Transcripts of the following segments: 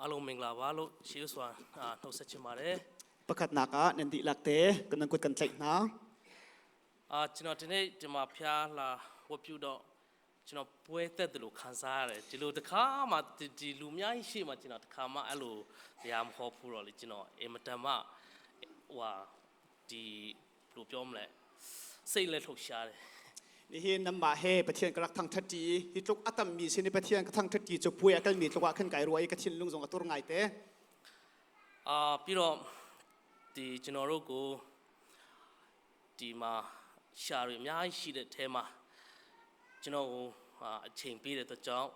အားလုံးမင်္ဂလာပါလို့ရှေးစွာနှုတ်ဆက်ချင်ပါတယ် ประคัดนักอ่ะนันติลักเตกันนังกุดกันใจนะကျွန်တော်ဒီနေ့ဒီမှာဖျားလာဝတ်ပြုတော့ကျွန်တော်ပွဲသက်တယ်လို့ခံစားရတယ်ဒီလိုတစ်ခါမှဒီလူအများကြီးရှေ့မှာကျွန်တော်တစ်ခါမှအဲ့လိုတရားမဟောဘူးတော့လေကျွန်တော်အင်မတန်မှဟိုဒီဘယ်လိုပြောမလဲစိတ်လက်ထုတ်ရှားတယ် นี่เห็นน้ำมาเฮประเทศกระทั่งทัดจีฮิตลุกอัตมีสินี่ประเทศกระทั่งทัดจีจะป่วยกันมีตัวขึ้นไก่รวยกระถิ่นลุงส่งตัวไงเต้ပြီးတော့ဒီကျွန်တော်တို့ကိုဒီမှာရှာရအများကြီးရှိတဲ့အဲမှာကျွန်တော်အချိန်ပေးတဲ့အတွက်ကြောင့်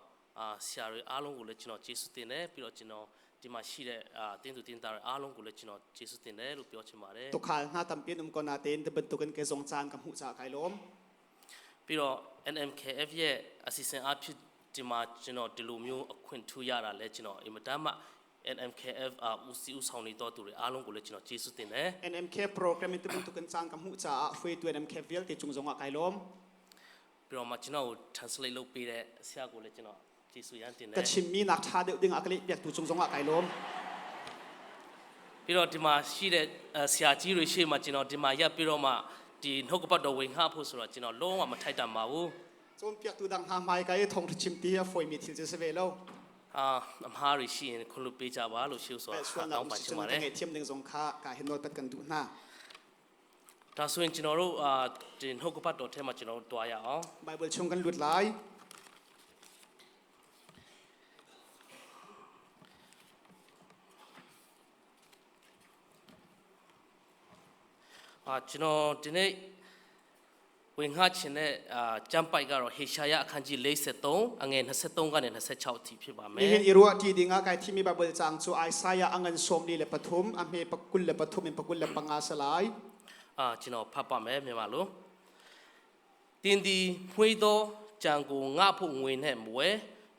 ရှာရအားလုံးကိုလည်းကျွန်တော်ကျေးဇူးတင်တယ်ပြီးတော့ကျွန်တော်ဒီမှာရှိတဲ့တင်းသူတင်းသားတွေအားလုံးကိုလည်းကျွန်တော်ကျေးဇူးတင်တယ်လို့ပြောချင်ပါတယ်ตุกขาหน้าตำเปียนก็นาเต้นแต่บรรทุกกันเกส่งจานกับหูจ่าไก่ล้มပြီးတော့ NMKF ရဲ့အစီအစဉ်အဖြစ်ဒီမှာကျွန်တော်ဒီလိုမျိုးအခွင့်ထူရတာလဲကျွန်တော်အင်မတန်မှ NMKF ဦးစီးဦးဆောင်နေတော့သူတွေအားလုံးကိုလည်းကျွန်တော်ကျေးဇူးတင်တယ် NMK program ที่บรรทุกกันจานกับหูจ่าเฟยตัว NMK เวลที่จุงส่งไก่ล้มပြီးတော့မှကျွန်တော် translate လုပ်ပေးတဲ့ဆရာကိုလည်းကျွန်တော်ကျေးဇူးရမ်းတင်တယ် กระชิมมีนักชาเดือดดึงอักลิเบียกตัวจุงส่งไก่ล้มပြီးတော့ဒီမှာရှိတဲ့ဆရာကြီးတွေရှေ့မှာကျွန်တော်ဒီမှာရပ်ပြီးတော့မှဒီနှုတ်ကပတ်တော်ဝင်ခါဖို့ဆိုတော့ကျွန်တော်လုံးဝမထိုက်တန်ပါဘူးจนเปียกตัวดังหาไม้ไก่ทงที่ชิมตีเฟยมีทิลจะเสวยแล้วအမှားတွေရှိရင်ခွင့်လွှတ်ပေးကြပါလို့ရှေ့ဆိုတာတောင်းပန်ချင်ပါတယ် เทียมหนึ่งสงค่ากายเห็นโนดเป็ดกันดูหน้าဒါဆိုရင်ကျွန်တော်တို့ဒီနှုတ်ကပတ်တော်ထဲမှာကျွန်တော်တို့တွားရအောင် ไบเบิลชงกันหลุดไหลကျွန်တော်ဒီနေ့ဝင်ငှချင်တဲ့ကျမ်းပိုက်ကတော့ဟေရှာယအခန်းကြီး43အငယ်23ကနေ26အထိဖြစ်ပါမယ်นี่เห็นอีรัวที่ดิ่งกายที่มีไบเบิลจางจูไอซายะอังเงินสมลีเลปฐุมอเมปกุลเลปฐุมอินปกุลเลปังอาสลายကျွန်တော်ဖတ်ပါမယ်မြန်မာလိုတင်းဒီဖွေးသောကြံကိုငါဖို့ငွေနဲ့မွဲ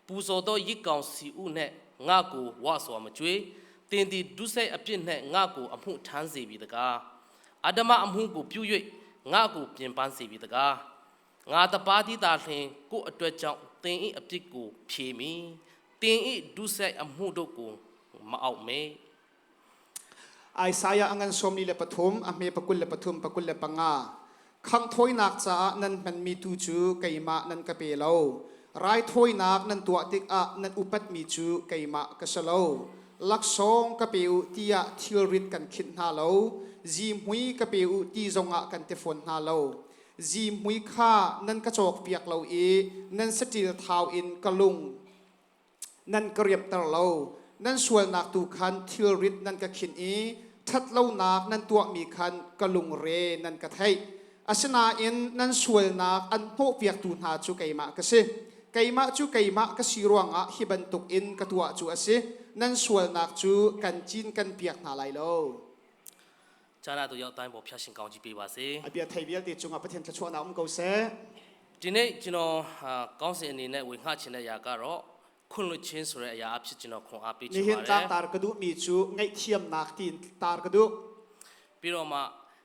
ပူဇော်သောရစ်ကောင်စီဥနဲ့ငါကိုဝါစွာမကြွေးတင်းဒီဒုစိတ်အပြစ်နဲ့ငါကိုအမှုထမ်းစေပြီတကားအဒမအမှုကိုပြု၍ငါကိုပြင်ပန်းစေပြီတကားငါတပါးသီးသာလျှင်ကိုအတွက်ကြောင့်တင်းဤအပြစ်ကိုဖြေမိတင်းဤဒုစိတ်အမှုတို့ကိုမအောင်မေไอซายะอังเงินสมลีเลปฐุมอเมปกุลเลปฐุมปกุลเลปังอาขังถ้วยนักจ้านั้นมันมีตูจูไก่มานั้นกะเปลาไรถ้วยนักนั้นตัวติกอะนั้นอุปัตมีจูไก่มากะสลาลักซองกะเปอุตียะทิลริดกันคิดนาลาจีมุยกะเปอุตีจงอะกันเตฟอนนาลาจีมุยข้านั้นกะจอกเปียกลาเอนั้นสติลทาวอินกะลุงนั้นกระเรียบตะลานั้นส่วนนักตูคันทิลริดนั้นกะคินเอทัดเล่านักนั้นตัวมีคันกะลุงเรนั้นกะไทอาสนาอินนั้นส่วนนักอันโตเปียกตูนหาจูไก่มากะเซไก่มาจูไก่มากะสีรวงอะฮิบันตุกอินกะตัวจูอะเซนั้นส่วนนักจูกันจีนกันเปียกนาไลโลဂျာနာတို့ရောက်တိုင်းပေါ်ဖျက်ရှင်ကောင်းကြီးပေးပါစေအပြတ်ထိုင်ပြတဲ့จุงအပထင်တချောနာအုံကိုဆဲဒီနေ့ကျွန်တော်ကောင်းစင်အနေနဲ့ဝင်ခချင်တဲ့ຢာကတော့ခွင့်လွှတ်ခြင်းဆိုတဲ့အရာအဖြစ်ကျွန်တော်ခွန်အားပေးချင်ပါတယ်นี่เห็นตาร์กระดูมีจูไงเทียมนักตีนตาร์กระดูပြီးတော့မှ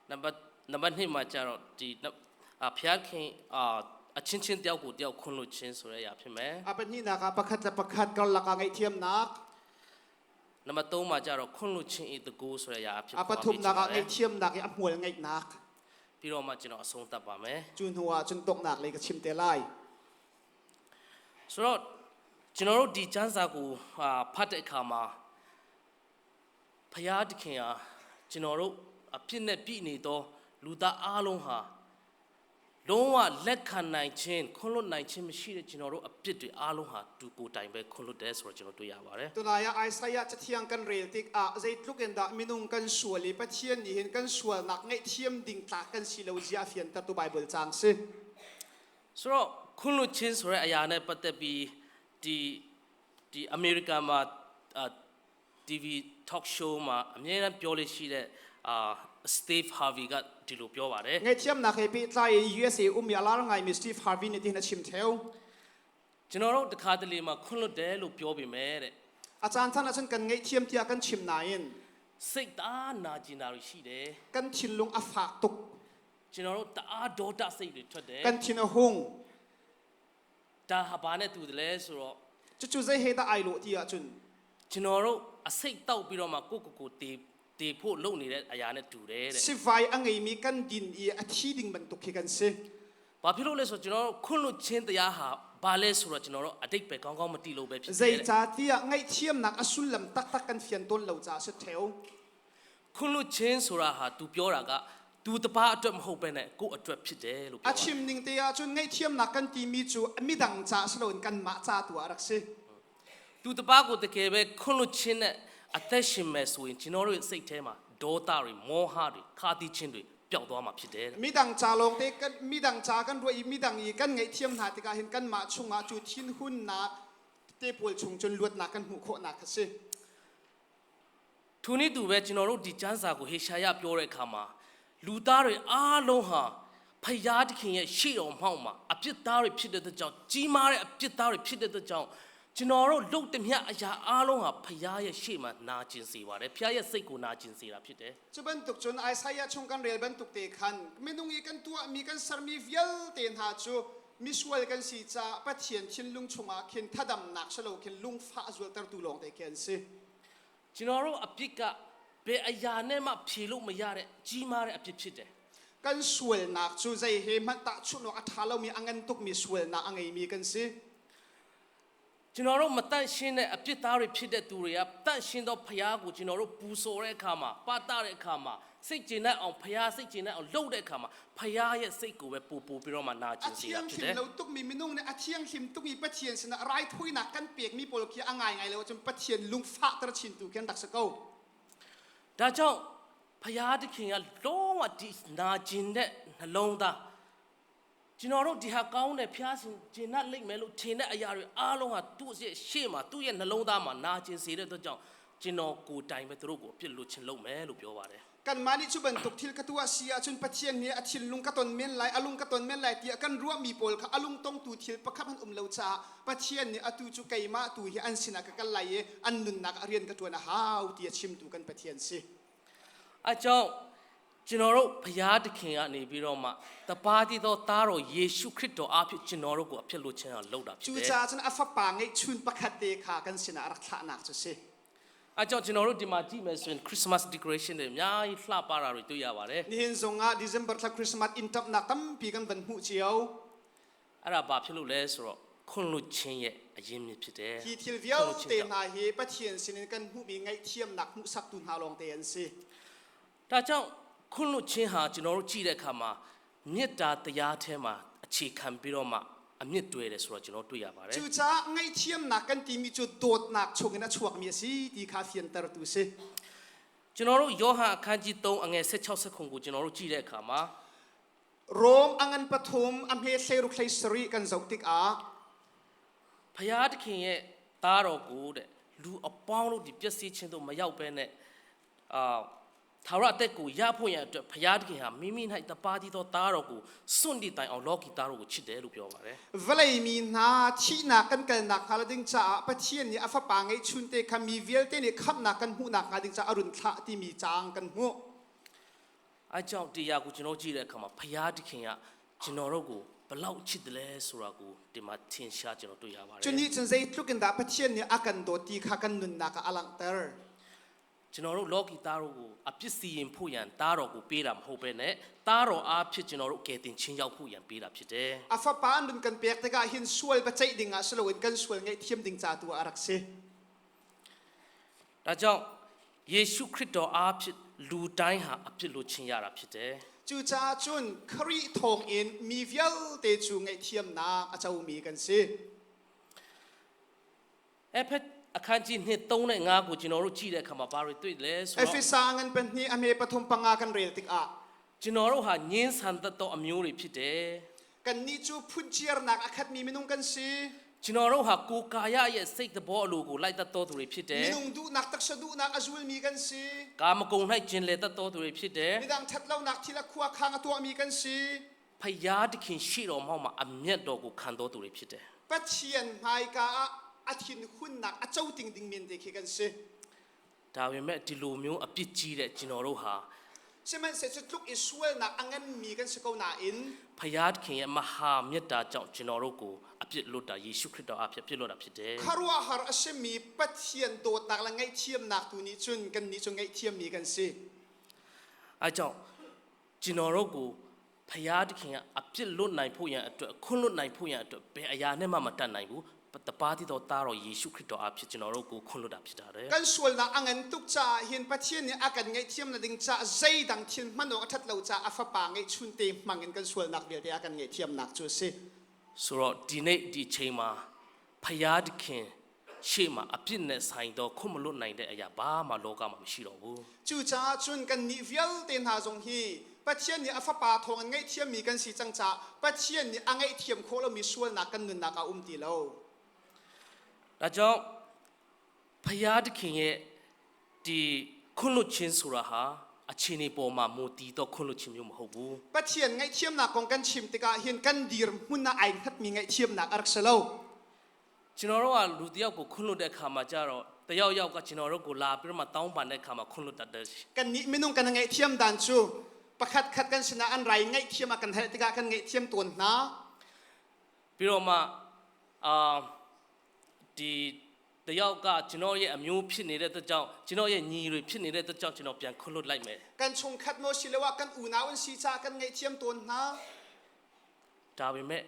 နံပါတ်2မှာကျတော့ဒီဖျားခင်အချင်းချင်းတယောက်ကိုတယောက်ခွင့်လွှတ်ခြင်းဆိုတဲ့အရာဖြစ်မယ်အပနိနာကပခတ်ကလကไงเทียมนักနံပါတ်3မှာကျတော့ခွင့်လွှတ်ခြင်းဤတကူဆိုတဲ့အရာအဖြစ်အပထုမနာကไงเทียมนักအမွေไงนักပြီးတော့မှကျွန်တော်အဆုံးသတ်ပါမယ်จุนหัวจุนตกนักเลยก็ชิมเตไลဆိုတော့ကျွန်တော်တို့ဒီကျမ်းစာကိုဖတ်တဲ့အခါမှာဖျားသခင်ဟာကျွန်တော်တို့အဖြစ်နဲ့ပြည်နေသောလူသားအားလုံးဟာလုံးဝလက်ခံနိုင်ခြင်းခွင့်လွှတ်နိုင်ခြင်းမရှိတဲ့ကျွန်တော်တို့အပြစ်တွေအားလုံးဟာသူကိုယ်တိုင်ပဲခွင့်လွှတ်တယ်ဆိုတော့ကျွန်တော်တွေ့ရပါတယ်ตัวนายไอซายะจะเที่ยงกันเรียลติกอะใจลุกเอ็นดามินุงกันส่วนลิปะเทียนนี่เห็นกันส่วนนักไงเทียมดิ่งตากันสิโลจีอาเฟียนตัดตัวไบเบิลจางซิဆိုတော့ခွင့်လွှတ်ခြင်းဆိုတဲ့အရာနဲ့ပတ်သက်ပြီးဒီအမေရိကန်မှာTV talk show မှာအများအားပြောလို့ရှိတဲ့Steve Harvey ကဒီလိုပြောပါတယ်ไงเทียมนักให้ปีไทย USA มีอะไรไงมี Steve Harvey นี่ที่นัดชิมเทลကျွန်တော်တို့တခါတလေမှာခွင့်လွှတ်တယ်လို့ပြောပေမဲ့တဲ့อาจารย์ท่านอาจารย์กันไงเทียมที่กันชิมนายนစိတ်သားနာကျင်တာတွေရှိတယ်กันชินลุงอฝากตุกကျွန်တော်တို့တအားဒေါသစိတ်တွေထွက်တယ်กันชินหงဒါဟာဘာနဲ့တူတယ်လဲဆိုတော့จู่ๆใจเฮตาไอโลที่อาจุน ကျွန်တော်တို့အစိတ်တောက်ပြီးတော့မှကိုတေဖို့လုပ်နေတဲ့အရာနဲ့တူတယ်တဲ့ si vai angai mi kan din I athi ding ban tuk hi kan se ဘာဖြစ်လို့လဲဆိုတော့ကျွန်တော်တို့ခွင့်လွှတ်ခြင်းတရားဟာဘာလဲဆိုတော့ကျွန်တော်တို့အတိတ်ပဲကောင်းကောင်းမသိလို့ပဲဖြစ်တယ် zai cha tia ngai thiam nak asul lam tak tak kan fian ton lo cha se theu ခွင့်လွှတ်ခြင်းဆိုတာဟာ तू ပြောတာက तू တပါအတွက်မဟုတ်ပဲနဲ့ကိုယ့်အတွက်ဖြစ်တယ်လို့ပြောတာ achim ning te ya chun ngai thiam nak kan ti mi chu mi dang cha slon kan ma cha tu arak se तू တပါကိုတကယ်ပဲခွင့်လွှတ်ခြင်းနဲ့အသက်ရှင်မဲ့ဆိုရင်ကျွန်တော်တို့ရဲ့စိတ်ထဲမှာဒေါသတွေမောဟတွေခါတိခြင်းတွေပျောက်သွားမှာဖြစ်တယ် mi dang cha long te kan mi dang cha kan ro I mi dang I kan ngai thiam na te ka hin kan ma chunga chu thin hun na te pol chung chun luat na kan hu kho na ka se ထိုနည်းတူပဲကျွန်တော်တို့ဒီကျမ်းစာကိုဟေရှာယပြောတဲ့အခါမှာလူသားတွေအားလုံးဟာဖယားသခင်ရဲ့ရှေ့တော်မှောက်မှာအပြစ်သားတွေဖြစ်တဲ့အတွက်ကြောင့်ကြီးမားတဲ့အပြစ်သားတွေဖြစ်တဲ့အတွက်ကြောင့်ကျွန်တော်တို့လုပ်တဲ့မြတ်အရာအားလုံးဟာဖယားရဲ့ရှေ့မှာနာကျင်စေပါတယ်ဖယားရဲ့စိတ်ကိုနာကျင်စေတာဖြစ်တယ် chu ban tuk chun Isaiah chung kan rel ban tuk te khan menung I kan tua mi kan sarmi vial ten ha chu mi swal kan si cha pathian thin lung chunga khin thadam nak salo khin lung fa zul tar tu long te ken se ကျွန်တော်တို့အပြစ်ကဘယ်အရာနဲ့မှဖြေလို့မရတဲ့ကြီးမားတဲ့အပြစ်ဖြစ်တယ် kan swal nak chu zai he man ta chu no athalo mi angan tuk mi swal na angai mi kan se ကျွန်တော်တို့မတန့်ရှင်းတဲ့အပြစ်သားတွေဖြစ်တဲ့သူတွေကတန့်ရှင်းသောဖယားကိုကျွန်တော်တို့ပူဇော်တဲ့အခါမှာပါတတဲ့အခါမှာစိတ်ကျဉ်တဲ့အောင်ဖယားစိတ်ကျဉ်တဲ့အောင်လှုပ်တဲ့အခါမှာဖယားရဲ့စိတ်ကိုပဲပူပြီးတော့မှနာကျင်စေတာ athiang ဖြစ် him တယ် lo tuk mi minung ne athiang him tuk mi pathian sina rai thui na kan pek mi pol ki angai ngai lo chum pathian lung fa tar chin tu ken dak sa ko ဒါကြောင့်ဖယားသခင်ကလုံးဝဒီနာကျင်တဲ့နှလုံးသားကျွန်တော်တို့ဒီဟာကောင်းတယ်ဖျားရှင်ကျင်တ်လိမ့်မယ်လို့ထင်တဲ့အရာတွေအားလုံးဟာသူ့ရဲ့ရှေ့မှာသူ့ရဲ့နှလုံးသားမှာနာကျင်စေတဲ့အတွက်ကြောင့်ကျွန်တော်ကိုယ်တိုင်ပဲသူတို့ကိုအပြစ်လွတ်ခြင်းလုပ်မယ်လို့ပြောပါတယ် kan mani chu ban tuk thil katua sia chun pathian ni athil lung katon men lai alung katon men lai ti kan ruwa mi pol kha alung tong tu thil pakha han lo cha pathian ni atu chu kaima tu hi an sina ka kal lai e an nun nak arian ka tu na hau ti chim tu kan pathian si အကြောင်းကျွန်တော်တို့ဘုရားသခင်ကနေပြီးတော့မှတပါးတည်သောသားတော်ယေရှုခရစ်တော်အားဖြင့်ကျွန်တော်တို့ကိုအဖြစ်လို့ခြင်းအောင်လုပ်တာဖြစ် chu တယ် cha chun afa pa ngai chun pakhat te kha kan sina arak thla nak chu si အကြောင်းကျွန်တော်တို့ဒီမှာကြည့်မယ်ဆိုရင် Christmas decoration တွေအများကြီးလှပတာတွေတွေ့ရပါတယ် ni hin zonga December thla Christmas in tap na tam pi kan ban hu chiao အဲ့ဒါဘာဖြစ်လို့လဲဆိုတော့ခွင့်လွှတ်ခြင်းရဲ့အရင်းမြစ်ဖြစ်တယ် hi thil viau te na he pathian sinin kan hu mi ngai thiam nak hu sak tu na long te an si ဒါကြောင့်ခွင့်လွှတ်ခြင်းဟာကျွန်တော်တို့ကြည့်တဲ့အခါမှာမေတ္တာတရားထဲမှာအခြေခံပြီးတော့မှအမြင့်တွေ့တယ်ဆိုတော့ကျွန်တော်တွေ့ရပါတယ် chu cha ngai thiam nak kan ti mi chu dot nak chungena chuak mi si ti kha fian tar tu si ကျွန်တော်တို့ယောဟန်အခန်းကြီး3အငယ်16 ဆက်ခုကိုကျွန်တော်တို့ကြည့်တဲ့အခါမှာ rom angan pathum am he hleru khlei sari kan zautik a ဖယားသခင်ရဲ့သားတော်ကိုတဲ့လူအပေါင်းတို့ဒီပျက်စီးခြင်းတို့မရောက်ဘဲနဲ့သာရအသက်ကိုရဖို့ရန်အတွက်ဖယားသခင်ဟာမိမိ၌တပါးတည်သောသားတော်ကိုစွန့်တည်တိုင်အောင်လောကီသားတော်ကိုချစ်တယ်လို့ပြောပါတယ် velai mi na chi na kan kal nak khala ding cha pathian ni afa pa ngai chun te khami vial te ni khap na kan hu nak ding cha arun thla ti mi chang kan hu အဲကြောင့်တရားကိုကျွန်တော်ကြည့်တဲ့အခါမှာဖယားသခင်ကကျွန်တော်တို့ကိုဘလောက်ချစ်တယ်လဲဆိုတာကိုဒီမှာထင်ရှားကျွန်တော်တွေ့ရပါတယ် chun ni chun zai tlukin da pathian ni akan do ti kha kan nun na ka alang tar ကျွန်တော်တို့လောကီသားတို့ကိုအပြစ်စီရင်ဖို့ရန်သားတော်ကိုပေးတာမဟုတ်ဘဲနဲ့သားတော်အားဖြင့်ကျွန်တော်တို့ကယ်တင်ခြင်းရောက်ဖို့ရန်ပေးတာဖြစ်တယ် afa pa nun kan pek te ka hin sual ba chai ding a sloin kan sual ngai thiam ding cha tu arak se ဒါကြောင့်ယေရှုခရစ်တော်အားဖြင့်လူတိုင်းဟာအပြစ်လို့ခြင်းရတာဖြစ်တယ် chu cha chun khri thong in mi vial te chu ngai thiam na a chau mi kan se အဲ့ဖက်အခန်းကြီး2 3နဲ့5ကိုကျွန်တော်တို့ကြည့်တဲ့အခါမှာဘာတွေတွေ့လဲဆိုတော့ efisa angan pen ni ame pathum panga kan rel tik a ကျွန်တော်တို့ဟာညင်းဆန်သက်သောအမျိုးတွေဖြစ်တယ် kan ni chu phun chiar nak akhat mi minung kan si ကျွန်တော်တို့ဟာကိုယ်ကာယရဲ့စိတ်သဘောအလိုကိုလိုက်တတ်သောသူတွေဖြစ်တယ် minung du nak tak sa du nak azul mi kan si ကာမဂုဏ်၌ကျင်လည်တတ်သောသူတွေဖြစ်တယ် midang thatlaw nak thila khuwa khang atwa mi kan si ဖယားသခင်ရှိတော်မှောက်မှာအမျက်တော်ကိုခံတော်သူတွေဖြစ်တယ် pathian mai ka athin hun nak achau ting ding min de khi kan si ဒါပေမဲ့ဒီလိုမျိုးအပြစ်ကြီးတဲ့ကျွန်တော်တို့ဟာ semen se chutluk isual nak angan mi kan si ko na in ဖယားသခင်ရဲ့မဟာမေတ္တာကြောင့်ကျွန်တော်တို့ကိုအ ပြစ်လွတ်တာယေရှုခရစ်တော်အဖြစ်ပြစ်လွတ်တာဖြစ်တယ် คารวะหารอเชมีปัทเทียนโดดนักละไงเทียมนักตัวนี้จุนกันนี้จงไงเทียมมีกันสิ အဲကြောင့်ကျွန်တော်တို့ကိုဖယားသခင်ကအပြစ်လွတ်နိုင်ဖို့ရန်အတွက်ခွင့်လွတ်နိုင်ဖို့ရန်အတွက်ဘယ်အရာနဲ့မှမတတ်နိုင်ဘူးတပါးတိတော်သားတော်ယေရှုခရစ်တော်အဖြစ်ကျွန်တော်တို့ကိုခွင့်လွတ်တာဖြစ်တယ် กันส่วนนักอังเงินตุกจ่าเห็นปัทเทียนเนี่ยอากันไงเทียมนักดิ่งจ่าใจดังเทียนมันโดนทัดเราจ่าอัฟปาไงชุนเต็มมังเงินกันส่วนนักเดียวที่อากันไงเทียมนักจุสิ ဆိုတော့ဒီနေ့ဒီချိန်မှာဖယားသခင်ရှေ့မှာအပြစ်နဲ့ဆိုင်တော့ခွင့်မလွတ်နိုင်တဲ့အရာဘာမှလောကမှာမရှိတော့ဘူး จู่จ่าจุนกันนิเวลเต็นหาจงฮีปัทเทียนเนี่ยอัฟปาทองไงเทียมมีกันสิจังจ่าปัทเทียนเนี่ยอังไงเทียมโคเรามีส่วนนักกันนุนนักอุ้มตีเรา ဒါကြောင့်ဖယားသခင်ရဲ့ဒီခွင့်လွတ်ခြင်းဆိုတာဟာအခြေအနေပေါ်မှာမူတည်တော့ခွင့်လွတ်ခြင်းမျိုးမဟုတ်ဘူး ปัทเทียนไงเทียมนักของกันชิมติกาเห็นกันดีร์มุนนาไอทัดมีไงเทียมนักอักษรเรา ကျွန်တော်တို့ကလူတစ်ယောက်ကိုခွင့်လွတ်တဲ့အခါမှာကြတော့တယောက်ယောက်ကကျွန်တော်တို့ကိုလာပြီးတော့မှတောင်းပန်တဲ့အခါမှာခွင့်လွတ်တတ်တယ် กันนี้ไม่นุ่งกันไงเทียมดันชูประคัดคัดกันชนะอันไรไงเทียมกันเฮติกากันไงเทียมตัวนะ ပြီးတော့မှဒီတယောက်ကကျွန်တော်ရဲ့အမျိုးဖြစ်နေတဲ့အတွက်ကြောင့်ကျွန်တော်ရဲ့ညီတွေဖြစ်နေတဲ့အတွက်ကြောင့်ကျွန်တော်ပြန်ခွင့်လွတ်လိုက်မယ် กันชงคัดโมชิเลวะกันอูนาวันซีจากันไงเทียมตัวนะ ဒါပေမဲ့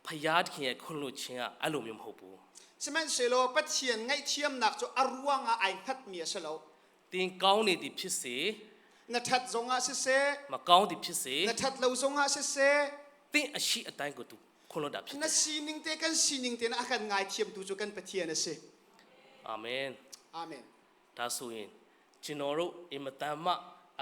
ဖယားသခင်ရဲ့ခွင့်လွတ်ခြင်းကအဲ့လိုမျိုးမဟုတ်ဘူး ใช่ไหมเซโลปัทเทียนไงเทียมนักจะอรัวงาไอทัดมีเสโล သင်ကောင်းနေသည်ဖြစ်စေ นัทัดจงอาเซเซ မကောင်းသည်ဖြစ်စေ นัทัดเราจงอาเซเซ သင်အရှိအတိုင်းကိုသူခွင့်လွတ်တာဖြစ်တယ် นัสีนิงเตกันสีนิงเตนะอากันไงเทียมตูจูกันปัทเทียนเซ အာမင် อาเมน ဒါဆိုရင်ကျွန်တော်တို့အင်မတန်မှ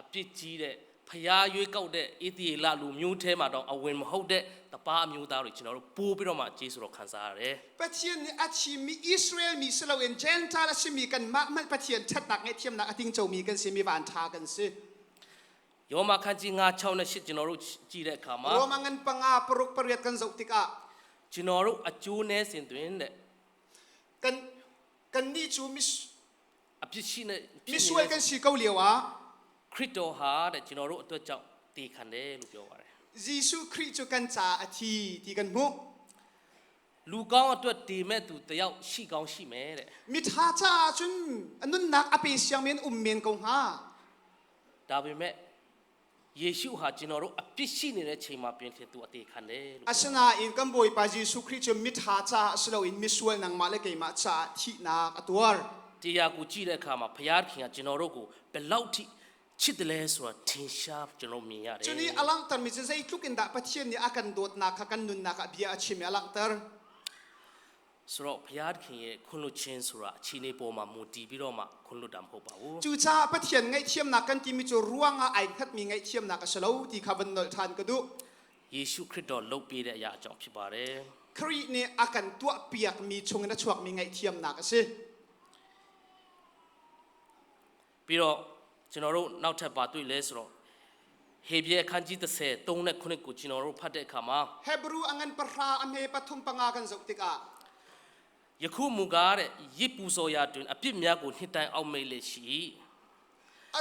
အပြစ်ကြီးတဲ့ဖယားရွေးကောက်တဲ့ဣသရေလလူမျိုးထဲမှာတော့အဝင်မဟုတ်တဲ့တပါးအမျိုးသားတွေကျွန်တော်တို့ပိုးပြီးတော့မှကျေးဇူးတော်ခံစားရတယ် ปัทเทียนนี่อาชีมีอิสราเอลมีเสโลเอ็นเจนทาลชิมีกันมะมันปัทเทียนชัดนักไงเทียมนักอติงโจมีกันสิมีวานทากันสิ ယောမခန်းကြီး9 6နဲ့8ကျွန်တော်တို့ကြည့်တဲ့အခါမှာ โรมังเงินปังอาปรุกปริยัดกันจุติกา ကျွန်တော်တို့အကျိုးနဲ့စင်တွင်တဲ့ กันนี่จูมิส အပြစ်ရှိနေ มิสเวกันสีเกาเหลียวะ ခရစ်တော်ဟာတဲ့ကျွန်တော်တို့အတွက်ကြောင့်တည်ခံတယ်လို့ပြောပါတယ် ยิสุคริสต์กันจ่าอธิที่กันมุ လူကောင်းအတွက်တည်မဲ့သူတယောက်ရှိကောင်းရှိမယ်တဲ့ มิทาจ่าจุนอันนุนนักอภิเษกเมียนอุมเมียนกงฮา ဒါပေမဲ့ယေရှုဟာကျွန်တော်တို့အပြစ်ရှိနေတဲ့ချိန်မှာပြင်ဖြစ်သူအတည်ခံတယ်လို့ อาชนาอินกันบอยปายิสุคริสต์มิทาจ่าสโลอินมิสเวนังมาเลกิมาจ่าที่นักอตัวร์ တရားကိုကြည့်တဲ့အခါမှာဘုရားခင်ကကျွန်တော်တို့ကိုဘယ်လောက်ထိချစ်တယ်လဲဆိုတာထင်ရှားကျွန်တော်မြင်ရတယ် จุนี่อลังตันมิจะใจทุกินดาปัทเทียนนี่อากันโดดนักกันนุนนักอภิอาชิมอลังตัน ဆိုတော့ဘုရားခင်ရဲ့ခွင့်လွှတ်ခြင်းဆိုတာအချိန်လေးပေါ်မှာမူတည်ပြီးတော့မှခွင့်လွှတ်တာမဟုတ်ပါဘူး จู่จ้าปัทเทียนไงเทียมนักกันที่มิจูรัวงาไอทัดมีไงเทียมนักสโลที่ขับนนทานกระดู ယေရှုခရစ်တော်လုပ်ပေးတဲ့အရာအကြောင်းဖြစ်ပါတယ် ครีนี่อากันตัวเปียกมีชงนัชวกมีไงเทียมนักสิ ပြီးတော့ကျွန်တော်တို့နောက်ထပ်ပါတွေ့လဲဆိုတော့ဟေဘရဲအခန်းကြီး30 3နဲ့9ကိုကျွန်တော်တို့ဖတ်တဲ့အခါမှာ เฮบรูอังเงินปราอเมปทุมปังอากันจุติกา ယခုမူကားတဲ့ရစ်ပူဇော်ရာတွင်အပြစ်များကိုနှစ်တိုင်အောက်မိတ်လက်ရှိ อั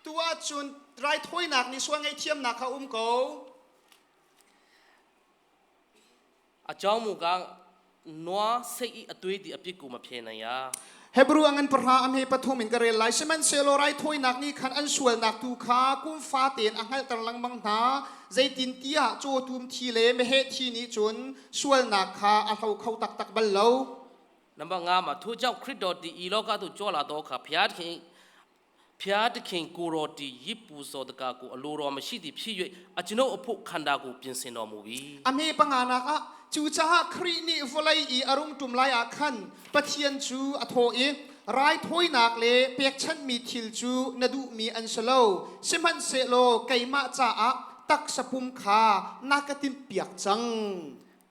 ตัวจุนไรถ้วยหนักนี่ส่วนไงเทียมหนักเขาโก အကြောင်းမူကားနွားစိတ်ဤအသွေးဒီအပြစ်ကိုမဖြေနိုင်ရ เฮบรูอังเงินปราอเมปทุมอินกระเรลไลซ์มันเซโลไรถ้วยหนักนี่ขันอันส่วนหนักตูขากุมฟ้าเตียนอังเงินตรังบังนาใจตินเตียโจตุมทีเลไม่เฮทีนี้จุนส่วนหนักขาอันเขาตักบัลโล နံပါတ်5မှာထို့ကြောင့်ခရစ်တော်ဒီဤလောကသို့ကြွလာသောအခါဘုရားသခင်ကိုတော်ဒီရစ်ပူဇော်တကားကိုအလိုတော်မရှိသည်ဖြစ်၍အကျွန်ုပ်အဖို့ခန္ဓာကိုပြင်ဆင်တော်မူပြီ อเมปังานักอะจูจ้าครีนี่ฟลายอีอารุงตุมไลอาคันปะเทียนจูอโทเอไรถ้วยนักเลเปียกชันมีทิลจูนดูมีอันสโลซิมันเซโลไกมาจ้าอะตักสปุมขานักติมเปียกจัง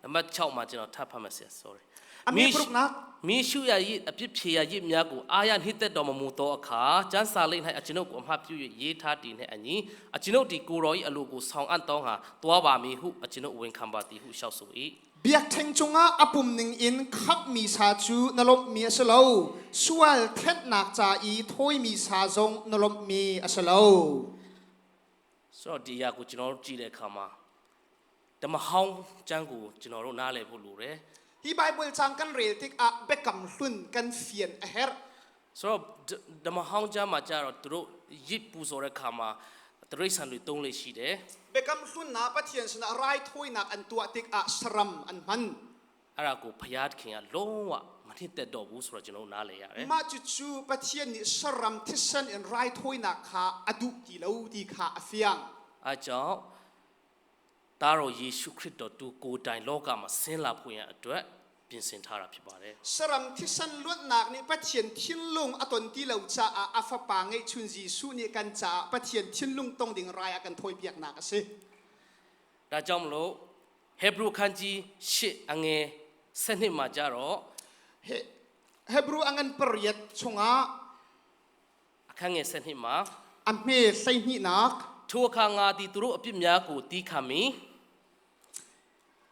နံပါတ်6မှာကျွန်တော်ထပ်ဖတ်မယ်ဆရာ sorry อเมปรุกนัก မိရှုရ၏အပြစ်ဖြေရ၏များကိုအာရနှစ်သက်တော်မမူသောအခါကျမ်းစာလိမ့်၌အကျွန်ုပ်ကိုအမှတ်ပြု၍ရေးထားတည်နှင့်အညီအကျွန်ုပ်ဒီကိုတော်၏အလိုကိုဆောင်အပ်သောဟာတွားပါမည်ဟုအကျွန်ုပ်ဝန်ခံပါသည်ဟုလျှောက်ဆို၏ เบียกเทงจงอาอปุมนิงอินขับมีสาจูนลมมีอสโลสวลเทดนักจ้าอีถ้วยมีสาจงนลมมีอสโล ဆိုတော့ဒီအရာကိုကျွန်တော်တို့ကြည့်တဲ့အခါမှာဓမ္မဟောင်းကျမ်းကိုကျွန်တော်တို့နားလည်ဖို့လိုတယ် hi Bible chang kan rel tik a bekam hlun kan fian a her ဆိုတော့ဓမ္မဟောင်းကျမ်းမှာကြတော့သူတို့ရစ်ပူဆိုတဲ့ခါမှာတရိษံတွေသုံးလေရှိတယ် bekam hlun na pathian sna rai thoi nak an tua tik a saram an man အဲ့ဒါကိုဘုရားသခင်ကလုံးဝမထစ်သက်တော့ဘူးဆိုတော့ကျွန်တော်နားလေရတယ် ma chu chu pathian ni saram thisan in rai thoi nak kha adu ti lo ti kha afiang အားကြောင့်တားတော်ယေရှုခရစ်တော်သူကိုယ်တိုင်လောကမှာဆင်းလာဖို့ရန်အတွက်ပြင်ဆင်ထားတာဖြစ်ပါတယ် saram thisan luat nak ni pathian thinlung aton ti lo cha a afa pa ngai chun ji su ni kan cha pathian thinlung tong ding rai a kan thoi piak nak ase ဒါကြောင့်မလို့ဟေဘရုခန်းကြီး8အငယ်7မှာကြတော့ hebru angan periat chunga အခန်းငယ်7မှာ ame sai ni nak ထိုအခါငါသည်သူတို့အပြစ်များကိုတီးခံမည်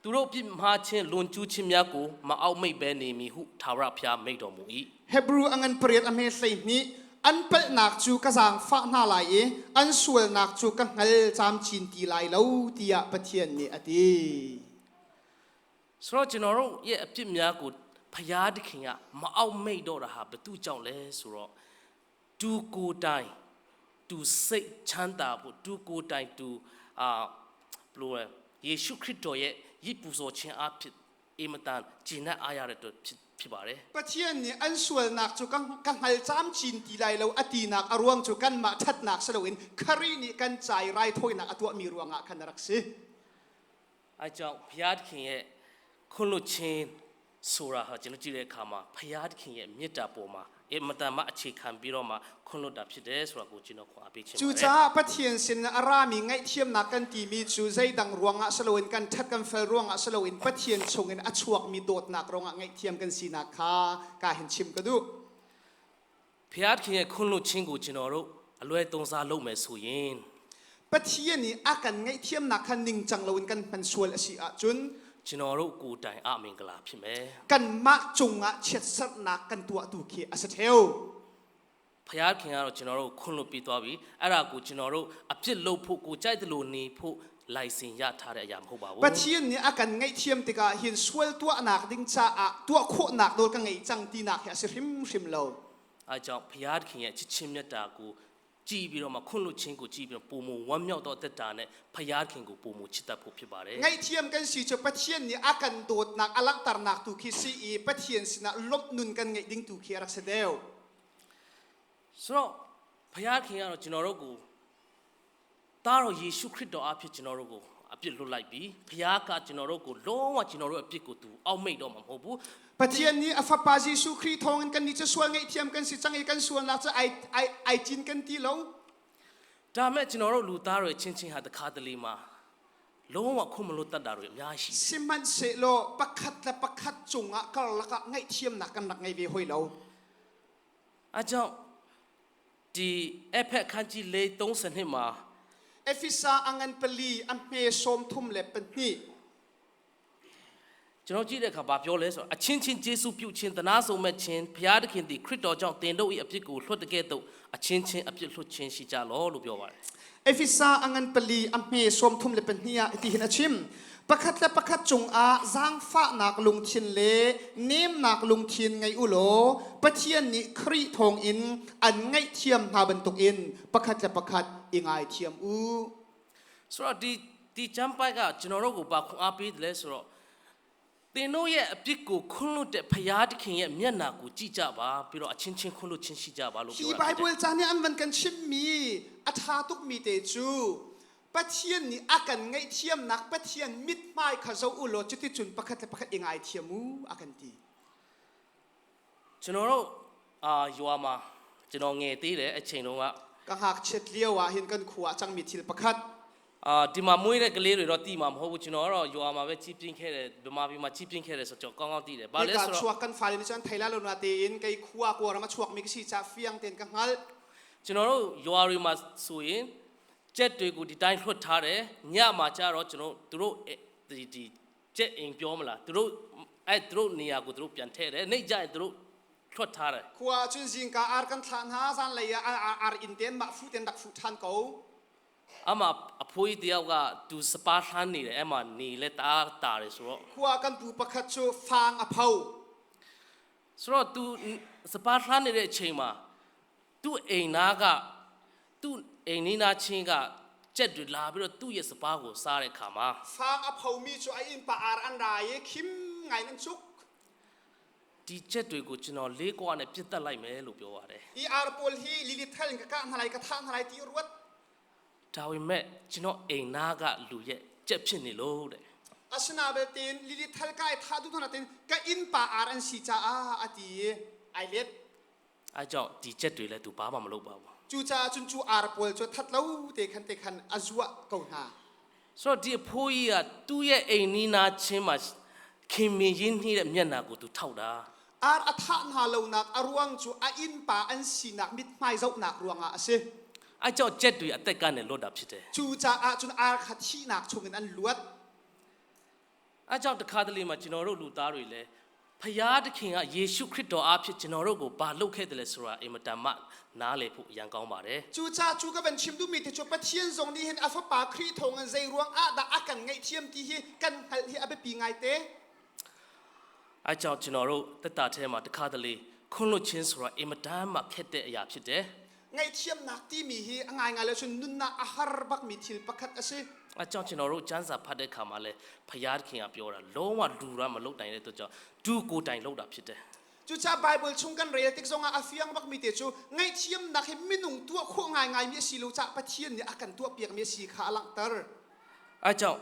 သူတို့အပြစ်မှားခြင်းလွန်ကျူးခြင်းများကိုမအောက်မိတ်ဘဲနေမည်ဟုထာဝရဘုရားမိန့်တော်မူ၏ hebru angan periat ame sai ni an pel nak chu ka jang fa na lai e an sual nak chu ka ngal cham chin ti lai lo tia pathian ni ati ဆိုတော့ကျွန်တော်တို့ရဲ့အပြစ်များကိုဘုရားသခင်ကမအောက်မိတ်တော့တာဟာဘယ်သူကြောင့်လဲဆိုတော့သူကိုယ်တိုင်သူစိတ်ချမ်းသာဖို့သူကိုယ်တိုင်သူဘလို့လဲယေရှုခရစ်တော်ရဲ့ရစ်ပူဇော်ခြင်းအဖြစ်အမတန်ဂျင်းနဲ့အားရတဲ့အတွက်ဖြစ်ပါတယ် pathian ni an sual nak chu ka ngal cham chin ti lai lo ati nak aruang chu kan ma that nak saloin khari ni kan chai rai thoi nak atwa mi ruanga kan rak se အဲကြောင့်ဘုရားသခင်ရဲ့ခွင့်လွှတ်ခြင်းဆိုတာဟာကျွန်တော်ကြည့်တဲ့အခါမှာဘုရားသခင်ရဲ့မေတ္တာပေါ်မှာအမတန်မှအခြေခံပြီးတော့မှခွင့်လွှတ်တာဖြစ်တယ်ဆိုတာကိုကျွန်တော်ခွန်အားပေးချင်ပါတ chu ယ် cha pathian sin arami ngai thiam nak kan ti mi chu zai dang ruanga saloin kan that kan fel ruanga saloin pathian chungin achuak mi dot nak ronga ngai thiam kan si nak kha ka hin chim ka du ဘုရားသခင်ရဲ့ခွင့်လွှတ်ခြင်းကိုကျွန်တော်တို့အလွဲသုံးစားလုပ်မယ်ဆိုရင် pathian ni akan ngai thiam nak kan ning chang loin kan man sual asi a chun ကျွန်တော်တို့ကိုယ်တိုင်အမင်္ဂလာဖြစ်မယ် kan ma chunga chet sat nak kan tua tu khi asatheu ဘုရားခင်ကတော့ကျွန်တော်တို့ခွင့်လွှတ်ပြီးသွားပြီအဲ့ဒါကိုကျွန်တော်တို့အပြစ်လုပ်ဖို့ကိုကြိုက်တယ်လို့နေဖို့လိုင်စင်ရထားတဲ့အရာမဟုတ်ပါဘူး pathian ni akan ngai thiam tika hin sual tua nak ding cha a tua kho nak dol ka ngai chang ti nak ha sim sim lo အဲကြောင့်ဘုရားခင်ရဲ့ချစ်ချင်းမြတ်တာကိုကြည်ပြီးတော့မှခွင့်လွှတ်ခြင်းကိုကြည်ပြီးတော့ပုံမဝမ်းမြောက်တော့တက်တာနဲ့ဘုရားခင်ကိုပုံမချစ်တတ်ဖို့ဖြစ်ပါတယ် ngai thiam kan si chu pathian ni akan dot nak alak tar nak tu khi si e pathian sina lop nun kan ngai ding tu khi rak se deu ဆိုတော့ဘုရားခင်ကတော့ကျွန်တော်တို့ကိုတားတော်ယေရှုခရစ်တော်အဖြစ်ကျွန်တော်တို့ကိုအပြစ်လွတ်လိုက်ပြီဘုရားကကျွန်တော်တို့ကိုလုံးဝကျွန်တော်တို့အပြစ်ကိုသူအောက်မိတ်တော့မှာမဟုတ်ဘူး pathian ni afa pa jesu khri thong kan ni chu sual ngai thiam kan si chang e kan sual nak cha ai chin kan ti lo ဒါမဲ့ကျွန်တော်တို့လူသားတွေချင်းချင်းဟာတခါတလေမှာလုံးဝခွင့်မလို့တတ်တာတွေအများကြီး siman se lo pakhat la pakhat chunga kal la ka ngai thiam nak kan nak ngai ve hoi lo အဲကြောင့်ဒီအဖက်ခန်းကြီး4:32မှာ efisa angan pali amme som thum le pani ကျွန်တော်ကြည့်တဲ့အခါဘာပြောလဲဆိုတော့အချင်းချင်းကျေးဇူးပြုခြင်းတနာဆုံးမဲ့ခြင်းဘုရားသခင်သည်ခရစ်တော်ကြောင့်တင်တို့၏အပြစ်ကိုလွှတ်တကဲ့သို့အချင်းချင်းအပြစ်လွှတ်ခြင်းရှိကြလောလို့ပြောပါတယ် efisa angan pali amme som thum le pani ya ti hin achim pakhat la pakhat chung a zang fa nak lung thin le nem nak lung thin ngai ulo pathian ni khri thong in an ngai thiam ha ban tuk in pakhat la pakhat ingai thiam u ဆိုတော့ဒီချမ်းပိုက်ကကျွန်တော်တို့ကိုဘာခွန်အားပေးတယ်လဲဆိုတော့သင်တို့ရဲ့အပြစ်ကိုခွင့်လွှတ်တဲ့ဘုရားသခင်ရဲ့မျက်နှာကိုကြည့်ကြပါပြီးတော့အချင်းချင်းခွင့်လွှတ်ခြင်းရှိကြပါလို့ပြော hi တာ bible chani an van kan chim mi atha tuk mi te chu pathian ni akan ngai thiam nak pathian mit mai khazo ulo chuti chun pakhat la pakhat ingai thiamu akan ti ကျွန်တော်တို့ယွာမှာကျွန်တော်ငယ်သေးတယ်အချိန်တုန်းက ka hak chet liawa hin kan khuwa chang mi thil pakhat ဒီမှာမွေးတဲ့ကလေးတွေတော့တီးမှာမဟုတ်ဘူးကျွန်တော်ကတော့ယွာမှာပဲကြီးပြင်းခဲ့တယ်ဗမာပြည်မှာကြီးပြင်းခဲ့တယ်ဆိုတော့ကောင်းကောင်းတီးတယ်ဘာလဲ ka ဆိုတော့ chuak kan fali ni chan thaila lo na te in kai khuwa ko rama chuak mi si cha fiang ten ka ngal ကျွန်တော်တို့ယွာတွေမှာဆိုရင်ကြက်တွေကိုဒီတိုင်းလွှတ်ထားတယ်ညမှာကျတော့ကျွန်တော်တို့ဒီကြက်အိမ်ပြောမလားသူတို့နေရာကိုသူတို့ပြန်ထည့်တယ်နေ့ကျရင်သူတို့လွှတ်ထားတယ် khuwa chun jing ka ar kan thlan ha san le ya ar in ten ma fu ten dak fu than ko အမအဖိုးကြီးတယောက်ကသူစပါးလှမ်းနေတယ်အဲ့မှာနေလဲတားတာတယ်ဆိုတော့ ขัวกันปูประคัดชูฟางอภัว ဆိုတော့ तू စပါးလှမ်းနေတဲ့အချိန်မှာ तू အိမ်သားက तू အိမ်နေသားချင်းကကြက်တွေလာပြီးတော့သူ့ရဲ့စပါးကိုစားတဲ့ခါမှာ ฟางอภัวมีชูไออินปาอาร์อันไรคิมไงนั่นชุก ဒီကြက်တွေကိုကျွန်တော်လေးကွာနဲ့ပြစ်တက်လိုက်မယ်လို့ပြောပါတယ် อีอาร์โพลฮีลิลิทเทลกับการอะไรกับทางอะไรที่รวด ဒါပေမဲ့ကျွန်တော်အိမ်သားကလူရဲ့ကြက်ဖြစ်နေလို့တဲ့ อาชนาเบตินลิลิทเทลกับไอ้ท่าดุทนาตินกับอินปาอาร์อันสีจ้าอาตีไอเล็ด အဲကြောင့်ဒီကြက်တွေလည်း तू ဘာမှမလုပ်ပါဘူး จูจ้าจุนจูอาร์โพลจูทัดเล่าเตคันอาจัวเกาหนา ဆိုတော့ဒီအဖိုးကြီးကသူ့ရဲ့အိမ်နီးနားချင်းမှာခင်မင်ရင်းနှီးတဲ့မျက်နှာကို तू ထောက်တာ อาร์อัฐานฮาโลนักอารวงจูไออินปาอันสีนักมิดไม่เจ้านักรวงอาเซ အဲကြောင့်ကြက်တွေအသက်ကနေလွတ်တာဖြစ်တယ် จูจ้าอาจุนอาร์ขัดที่นักชงเงินอันลวด အဲကြောင့်တခါတလေမှာကျွန်တော်တို့လူသားတွေလည်းဖယားသခင်ကယေရှုခရစ်တော်အားဖြင့်ကျွန်တော်တို့ကိုဘာလုပ်ခဲ့တယ်လဲဆိုတာအင်မတန်မှနားလည်ဖို့အရန်ကောင်းပါတယ် จูจ้าจูก็เป็นชิมดูมีที่จูปะเทียนทรงนี้เห็นอัฟปาครีทงใจรวงอาดาอากันไงเทียมที่กันที่อาเปปีไงเต အဲကြောင့်ကျွန်တော်တို့တက်တာထဲမှာတခါတလေခွန်းလွတ်ခြင်းဆိုတာအင်မတန်မှခက်တဲ့အရာဖြစ်တယ် ไงเทียมนักที่มีฮีไงแล้วชนนุนนาอาหารบักมีทิลปักขัดอาเซ အဲကြောင့်ကျွန်တော်တို့ကျမ်းစာဖတ်တဲ့အခါမှာလဲဖယားသခင်ကပြောတာလုံးဝလူရမလုပ်နိုင်တဲ့အတွက်ကြောင့်ဒူကိုတိုင်လုပ်တာဖြစ်တယ် จูจ้าไบเบิลชงกันเรียติกทรงอาเฟียงบักมีเตจูไงเทียมนักให้มินุงตัวโคไงมีสีลูจ้าปะเทียนเนี่ยอากันตัวเปียกมีสีขาลังเตอร์ အဲကြောင့်